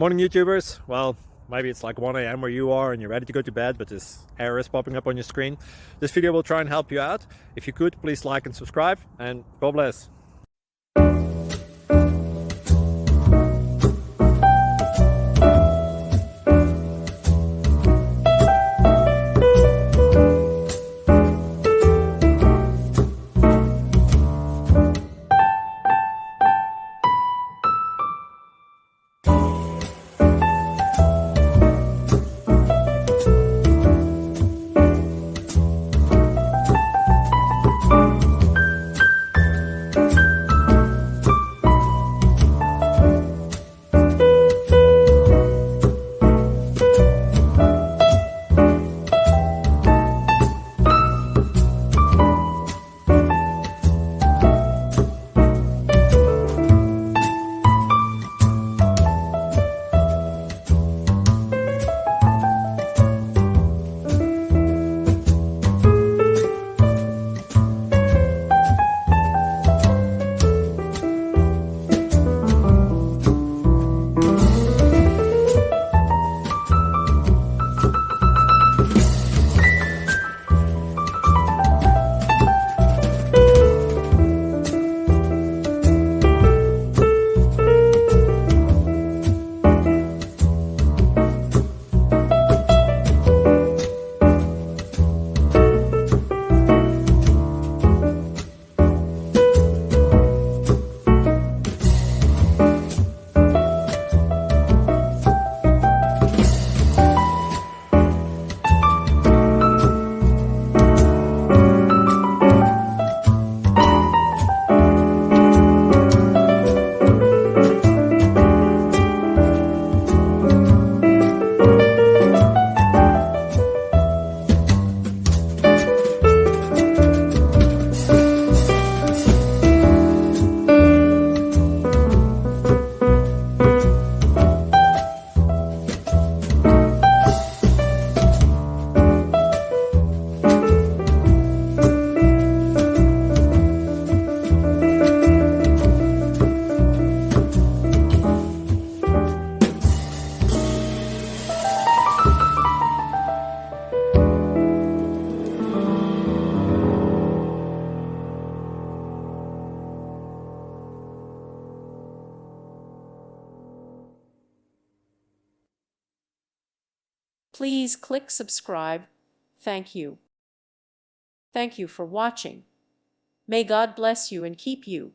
Morning YouTubers. Well, maybe it's like 1 a.m. where you are and you're ready to go to bed, but this error is popping up on your screen. This video will try and help you out. If you could, please like and subscribe, and God bless. Please click subscribe. Thank you. Thank you for watching. May God bless you and keep you.